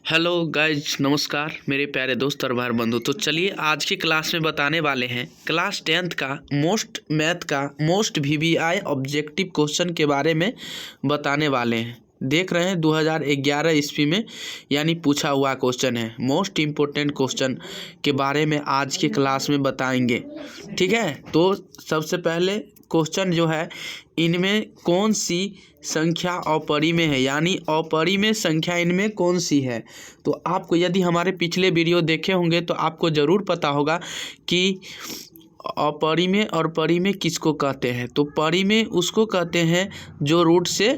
Hello guys, नमस्कार मेरे प्यारे दोस्त और भाई बंधु। तो चलिए आज की क्लास में बताने वाले हैं क्लास 10th का मैथ का मोस्ट वीवीआई ऑब्जेक्टिव क्वेश्चन के बारे में बताने वाले हैं। देख रहे हैं 2011 ईस्वी में यानी पूछा हुआ क्वेश्चन है। मोस्ट इम्पोर्टेंट क्वेश्चन के बारे में आज की क्लास में बताएंगे। ठीक है, तो सबसे पहले क्वेश्चन जो है, इनमें कौन सी संख्या अपरिमेय है, यानी अपरिमेय संख्या इनमें कौन सी है। तो आपको यदि हमारे पिछले वीडियो देखे होंगे तो आपको ज़रूर पता होगा कि अपरिमेय और परिमेय किसको कहते हैं। तो परिमेय उसको कहते हैं जो रूट से,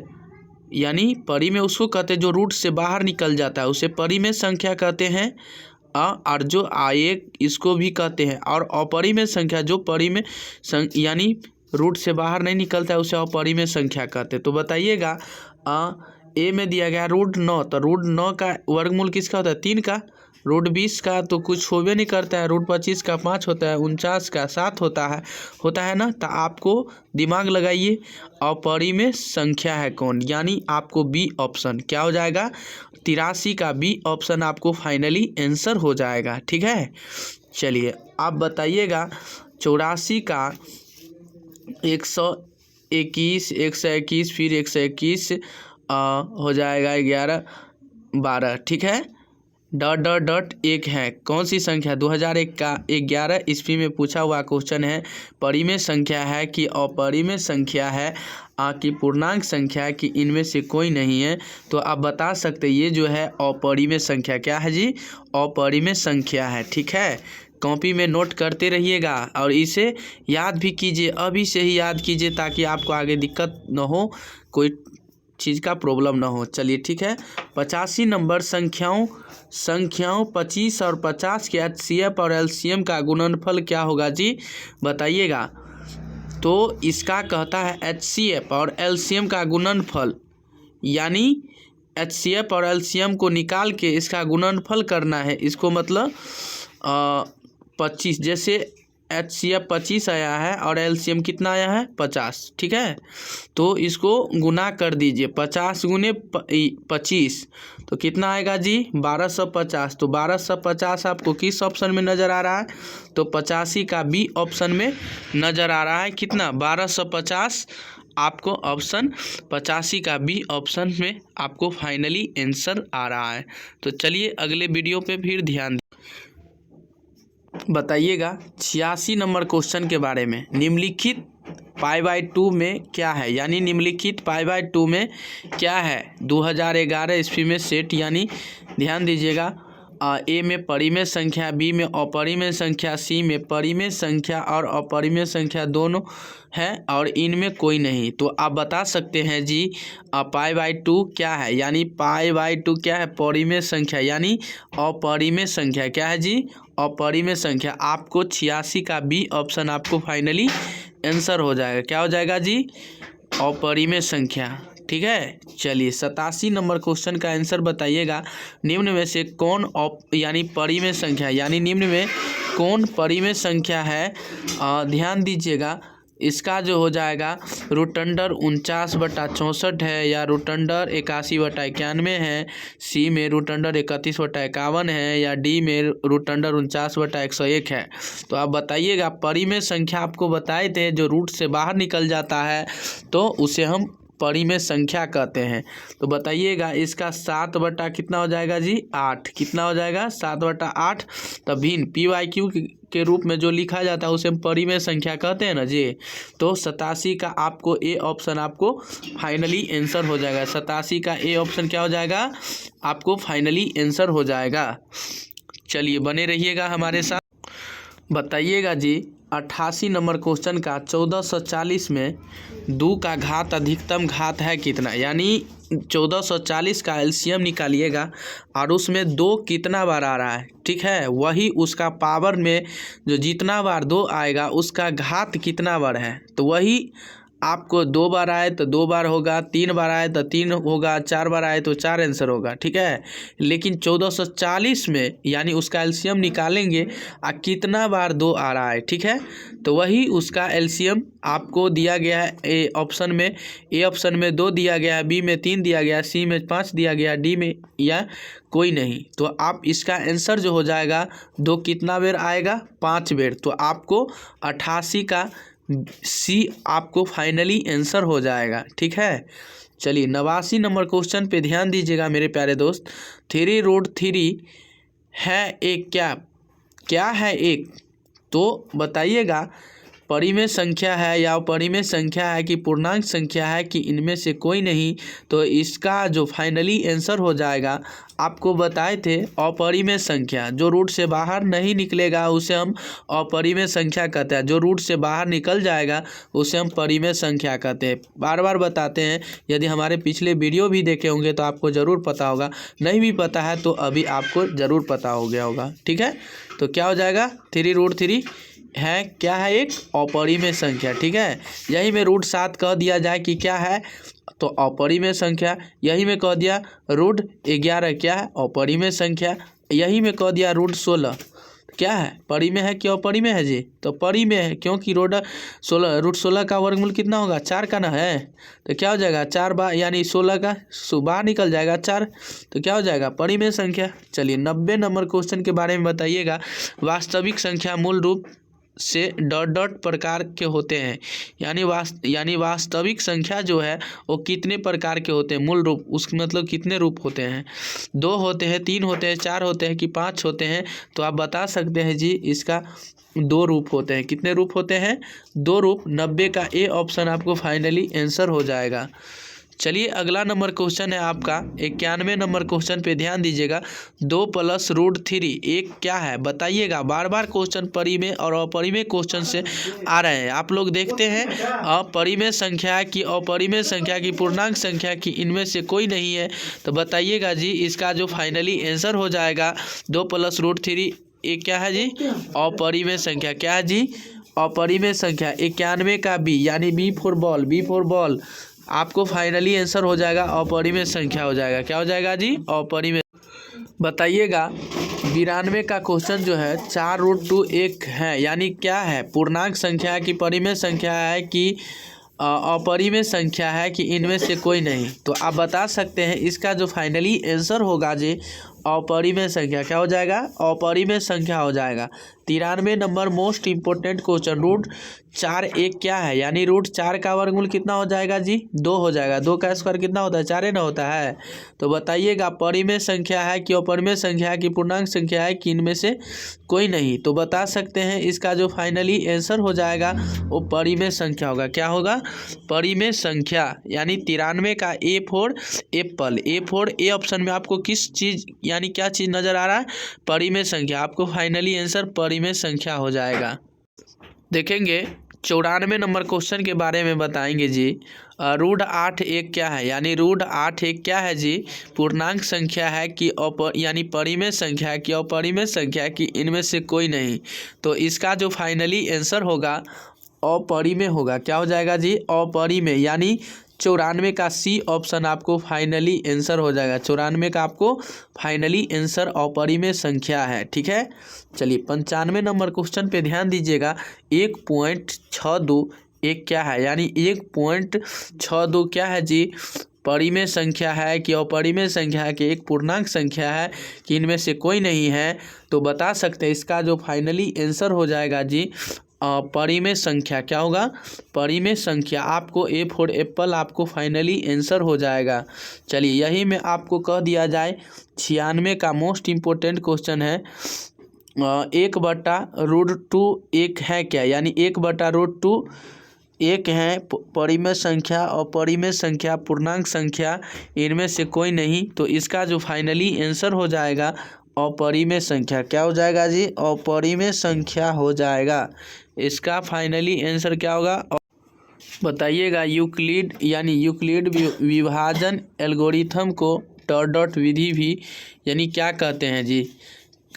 यानी परिमेय उसको कहते हैं जो रूट से बाहर निकल जाता है, उसे परिमेय संख्या कहते हैं। और जो आए इसको भी कहते हैं। और अपरिमेय संख्या जो परिमेय यानी रूट से बाहर नहीं निकलता है, उसे अपरिमेय संख्या कहते हैं। तो बताइएगा, ए में दिया गया रूट 9, तो रूट 9 का वर्गमूल किसका होता है? 3 का। रूट 20 का तो कुछ होबे नहीं करता है। रूट 25 का 5 होता है। 49 का 7 होता है ना। तो आपको दिमाग लगाइए, अपरिमेय संख्या है कौन, यानी आपको बी ऑप्शन क्या हो जाएगा? 83 का बी ऑप्शन आपको फाइनली आंसर हो जाएगा। ठीक है, चलिए आप बताइएगा 84 का 121, 121 फिर 121 हो जाएगा 11 12। ठीक है, डॉट डॉट डॉट 1 है कौन सी संख्या? 2001 का 11 ईस्वी में पूछा हुआ क्वेश्चन है। परिमेय संख्या है कि अपरिमेय संख्या है, कि पूर्णांक संख्या है, कि इनमें से कोई नहीं है। तो आप बता सकते ये जो है अपरिमेय संख्या क्या है जी? अपरिमेय संख्या है। ठीक है, कॉपी में नोट करते रहिएगा और इसे याद भी कीजिए, अभी से ही याद कीजिए ताकि आपको आगे दिक्कत न हो, कोई चीज़ का प्रॉब्लम ना हो। चलिए ठीक है, 85 नंबर संख्याओं 25 और 50 के HCF और LCM का गुणनफल क्या होगा जी? बताइएगा। तो इसका कहता है HCF और LCM का गुणनफल, यानी HCF और LCM को निकाल के इसका गुणनफल करना है। इसको मतलब 25, जैसे HCF 25 आया है और LCM कितना आया है? 50। ठीक है, तो इसको गुना कर दीजिए, 50 गुने 25 तो कितना आएगा जी? 1250। तो 1250 आपको किस ऑप्शन में नज़र आ रहा है? तो 85 का बी ऑप्शन में नज़र आ रहा है। कितना? 1250 आपको ऑप्शन 85 का बी ऑप्शन में आपको फाइनली आंसर आ रहा है। तो चलिए अगले वीडियो पे फिर ध्यान बताइएगा 86 नंबर क्वेश्चन के बारे में। निम्नलिखित π/2 में क्या है, यानी निम्नलिखित π/2 में क्या है? 2011 ईस्वी में सेट, यानी ध्यान दीजिएगा, ए में परिमेय संख्या, बी में अपरिमेय संख्या, सी में परिमेय संख्या और अपरिमेय संख्या दोनों है और इनमें कोई नहीं। तो आप बता सकते हैं जी π/2 क्या है, यानी π/2 क्या है? परिमेय संख्या, यानी अपरिमेय संख्या क्या है जी? अपरिमेय संख्या। आपको 86 का बी ऑप्शन आपको फाइनली आंसर हो जाएगा। क्या हो जाएगा जी? अपरिमेय संख्या। ठीक है, चलिए 87 नंबर क्वेश्चन का आंसर बताइएगा। निम्न में से कौन यानी परिमेय संख्या, यानी निम्न में कौन परिमेय संख्या है? ध्यान दीजिएगा, इसका जो हो जाएगा रूट अंडर 49/64 है, या रूट अंडर 81/91 है, सी में रूट अंडर 31/51 है, या डी में रूट अंडर 49/101 है। तो आप बताइएगा, परिमेय संख्या आपको बताए थे जो रूट से बाहर निकल जाता है तो उसे हम परिमेय संख्या कहते हैं। तो बताइएगा इसका 7 कितना हो जाएगा जी? 8। कितना हो जाएगा? 7/8। तब भिन्न PYQ के रूप में जो लिखा जाता है उसे हम परिमेय संख्या कहते हैं ना जी। तो 87 का आपको ए ऑप्शन आपको फाइनली आंसर हो जाएगा। 87 का ए ऑप्शन क्या हो जाएगा? आपको फाइनली आंसर हो जाएगा। चलिए बने रहिएगा हमारे साथ। बताइएगा जी 88 नंबर क्वेश्चन का 1440 में 2 का घात अधिकतम घात है कितना, यानी 1440 का LCM निकालिएगा और उसमें 2 कितना बार आ रहा है। ठीक है, वही उसका पावर में जो जितना बार 2 आएगा उसका घात कितना बार है, तो वही आपको 2 बार आए तो 2 बार होगा, 3 बार आए तो 3 होगा, 4 बार आए तो 4 आंसर होगा, ठीक है। लेकिन 1440 में यानी उसका एलसीएम निकालेंगे कितना बार 2 आ रहा है, ठीक है। तो वही उसका एलसीएम आपको दिया गया है ए ऑप्शन में 2 दिया गया है, बी में 3 दिया गया, सी में 5 दिया गया, डी में या कोई नहीं। तो आप इसका आंसर जो हो जाएगा 2 कितना बेर आएगा, 5 बेर। तो आपको 88 का सी आपको फाइनली आंसर हो जाएगा, ठीक है। चलिए 89 नंबर क्वेश्चन पे ध्यान दीजिएगा मेरे प्यारे दोस्त। 3√3 है एक क्या है एक, तो बताइएगा परिमेय संख्या है या अपरिमेय संख्या है कि पूर्णांक संख्या है कि इनमें से कोई नहीं। तो इसका जो फाइनली आंसर हो जाएगा, आपको बताए थे अपरिमेय संख्या, जो रूट से बाहर नहीं निकलेगा उसे हम अपरिमेय संख्या कहते हैं, जो रूट से बाहर निकल जाएगा उसे हम परिमेय संख्या कहते हैं। बार बार बताते हैं, यदि हमारे पिछले वीडियो भी देखे होंगे तो आपको ज़रूर पता होगा, नहीं भी पता है तो अभी आपको ज़रूर पता हो गया होगा, ठीक है। तो क्या हो जाएगा 3√3 है क्या है एक अपरिमेय संख्या, ठीक है। यही में √7 कह दिया जाए कि क्या है, तो अपरिमेय संख्या। यही में कह दिया √11 क्या है अपरिमेय संख्या। यही में कह दिया √16 क्या है परिमेय है कि अपरिमेय है जी, तो परिमेय है, क्योंकि √16 का वर्गमूल कितना होगा 4 का ना है। तो क्या हो जाएगा 4 बार यानी 16 का बाहर निकल जाएगा 4, तो क्या हो जाएगा परिमेय संख्या। चलिए 90 नंबर क्वेश्चन के बारे में बताइएगा। वास्तविक संख्या मूल रूप से डॉट प्रकार के होते हैं, यानी वास्तविक संख्या जो है वो कितने प्रकार के होते हैं, मूल रूप उसका मतलब कितने रूप होते हैं, 2 होते हैं, 3 होते हैं, 4 होते हैं कि 5 होते हैं। तो आप बता सकते हैं जी इसका 2 रूप होते हैं। कितने रूप होते हैं 2 रूप। 90 का ए ऑप्शन आपको फाइनली आंसर हो जाएगा। चलिए अगला नंबर क्वेश्चन है आपका 91 नंबर क्वेश्चन पे ध्यान दीजिएगा। 2 + √3 एक क्या है बताइएगा। बार बार क्वेश्चन परिमेय और अपरिमेय क्वेश्चन से आ रहे हैं, आप लोग देखते हैं। अपरिमेय संख्या की अपरिमेय संख्या की पूर्णांक संख्या की इनमें से कोई नहीं है, तो बताइएगा जी इसका जो फाइनली आंसर हो जाएगा 2 + √3 एक क्या है जी अपरिमेय संख्या। क्या है जी अपरिमेय संख्या। 91 का बी यानी बी फॉर बॉल आपको फाइनली आंसर हो जाएगा अपरिमेय संख्या हो जाएगा। क्या हो जाएगा जी अपरिमेय। बताइएगा 92 का क्वेश्चन जो है 4√2 एक है, यानी क्या है पूर्णांक संख्या है कि परिमेय संख्या है कि अपरिमेय संख्या है कि इनमें से कोई नहीं। तो आप बता सकते हैं इसका जो फाइनली आंसर होगा जी अपरिमेय संख्या। क्या हो जाएगा अपरिमेय संख्या हो जाएगा। 93 नंबर मोस्ट इंपोर्टेंट क्वेश्चन √4 एक क्या है, यानी √4 का वर्गमूल कितना हो जाएगा जी 2 हो जाएगा। 2 का स्क्वायर कितना होता है 4 ना होता है। तो बताइएगा परिमेय संख्या है कि अपरिमेय संख्या है कि पूर्णांक संख्या है कि इनमें से कोई नहीं। तो बता सकते हैं इसका जो फाइनली आंसर हो जाएगा वो परिमेय संख्या होगा। क्या होगा परिमेय संख्या। यानी 93 का A for Apple, A option में आपको किस चीज़ यानी क्या चीज़ नज़र आ रहा है परिमेय संख्या। आपको फाइनली आंसर परिमेय संख्या हो जाएगा। देखेंगे 94 नंबर क्वेश्चन के बारे में बताएंगे जी। √8 एक क्या है, यानी √8 एक क्या है जी पूर्णांक संख्या है कि यानी परिमेय संख्या है कि अपरिमेय संख्या है कि इनमें से कोई नहीं। तो इसका जो फाइनली आंसर होगा अपरिमेय होगा। क्या हो जाएगा जी अपरिमेय। यानी 94 का सी ऑप्शन आपको फाइनली आंसर हो जाएगा। 94 का आपको फाइनली आंसर अपरिमेय संख्या है, ठीक है। चलिए 95 नंबर क्वेश्चन पे ध्यान दीजिएगा। 1.62 एक क्या है, यानी 1.62 क्या है जी परिमेय संख्या है कि अपरिमेय संख्या है कि एक पूर्णांक संख्या है कि इनमें से कोई नहीं है। तो बता सकते हैं इसका जो फाइनली आंसर हो जाएगा जी परिमेय संख्या। क्या होगा परिमेय संख्या। आपको ए फॉर एप्पल आपको फाइनली आंसर हो जाएगा। चलिए यही में आपको कह दिया जाए 96 का मोस्ट इम्पोर्टेंट क्वेश्चन है 1/√2 एक है क्या, यानी 1/√2 एक है परिमेय संख्या और परिमेय संख्या पूर्णांक संख्या इनमें से कोई नहीं। तो इसका जो फाइनली आंसर हो जाएगा अपरिमेय संख्या। क्या हो जाएगा जी अपरिमेय संख्या हो जाएगा। इसका फाइनली आंसर क्या होगा बताइएगा। यूक्लिड विभाजन एल्गोरिथम को डॉट विधि भी यानी क्या कहते हैं जी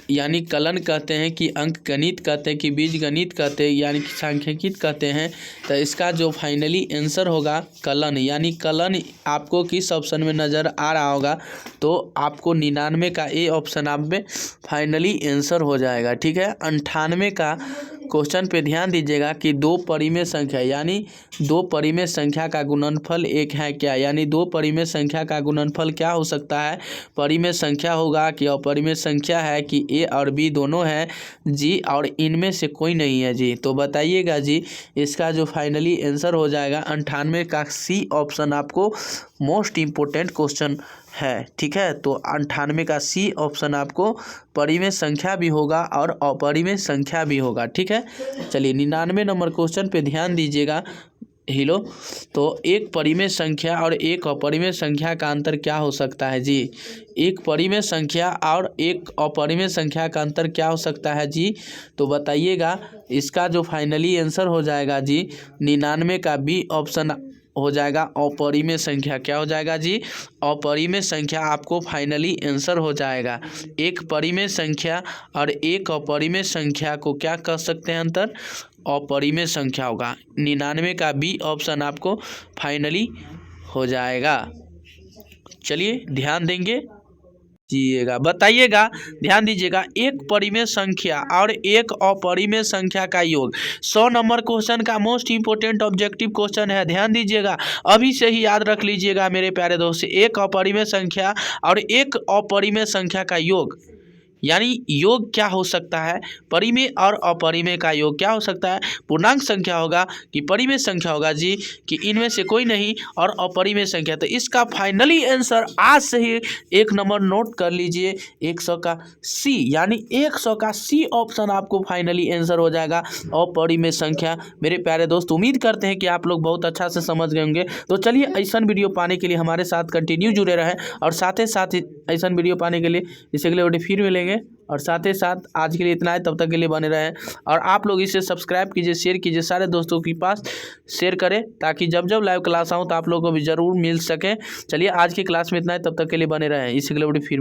यानी कलन कहते हैं कि अंक गणित कहते हैं कि बीज गणित कहते हैं यानी कि सांख्यिकीय कहते हैं। तो इसका जो फाइनली आंसर होगा कलन, यानी कलन आपको किस ऑप्शन में नज़र आ रहा होगा, तो आपको 99 का ए ऑप्शन आप में फाइनली आंसर हो जाएगा। ठीक है, 98 का क्वेश्चन पे ध्यान दीजिएगा कि दो परिमेय संख्या यानी दो परिमेय संख्या का गुणनफल एक है क्या, यानी दो परिमेय संख्या का गुणनफल क्या हो सकता है, परिमेय संख्या होगा कि अपरिमेय संख्या है कि ए और बी दोनों है जी, और इनमें से कोई नहीं है जी। तो बताइएगा जी, इसका जो फाइनली आंसर हो जाएगा 98 का सी ऑप्शन आपको मोस्ट इम्पोर्टेंट क्वेश्चन है। ठीक है, तो 98 का सी ऑप्शन आपको परिमेय संख्या भी होगा और अपरिमेय संख्या भी होगा। ठीक है, चलिए 99 नंबर क्वेश्चन पे ध्यान दीजिएगा हिलो। तो एक परिमेय संख्या और एक अपरिमेय संख्या का अंतर क्या हो सकता है जी, एक परिमेय संख्या और एक अपरिमेय संख्या का अंतर क्या हो सकता है जी, तो बताइएगा। इसका जो फाइनली आंसर हो जाएगा जी 99 का बी ऑप्शन हो जाएगा अपरिमेय संख्या। क्या हो जाएगा जी, अपरिमेय संख्या आपको फाइनली आंसर हो जाएगा। एक परिमेय संख्या और एक अपरिमेय संख्या को क्या कह सकते हैं अंतर, अपरिमेय संख्या होगा। 99 का बी ऑप्शन आपको फाइनली हो जाएगा। चलिए ध्यान देंगे जिएगा, बताइएगा, ध्यान दीजिएगा। एक परिमेय संख्या और एक अपरिमेय संख्या का योग 100 नंबर क्वेश्चन का मोस्ट इंपोर्टेंट ऑब्जेक्टिव क्वेश्चन है। ध्यान दीजिएगा, अभी से ही याद रख लीजिएगा मेरे प्यारे दोस्त। एक अपरिमेय संख्या और एक अपरिमेय संख्या का योग यानी योग क्या हो सकता है, परिमेय और अपरिमेय का योग क्या हो सकता है, पूर्णांक संख्या होगा कि परिमेय संख्या होगा जी, कि इनमें से कोई नहीं, और अपरिमेय संख्या। तो इसका फाइनली आंसर आज से ही एक नंबर नोट कर लीजिए, 100 का सी, यानी 100 का सी ऑप्शन आपको फाइनली आंसर हो जाएगा, अपरिमेय संख्या। मेरे प्यारे दोस्त, उम्मीद करते हैं कि आप लोग बहुत अच्छा से समझ गए होंगे। तो चलिए, ऐसा वीडियो पाने के लिए हमारे साथ कंटिन्यू जुड़े रहें, और साथ ही ऐसा वीडियो पाने के लिए इसे अगले वीडियो फिर मिलेंगे। और साथ ही साथ आज के लिए इतना है, तब तक के लिए बने रहें। और आप लोग इसे सब्सक्राइब कीजिए, शेयर कीजिए, सारे दोस्तों के पास शेयर करें, ताकि जब जब लाइव क्लास आऊँ तो आप लोगों को भी ज़रूर मिल सके। चलिए, आज की क्लास में इतना है, तब तक के लिए बने रहें। इसी के लिए फिर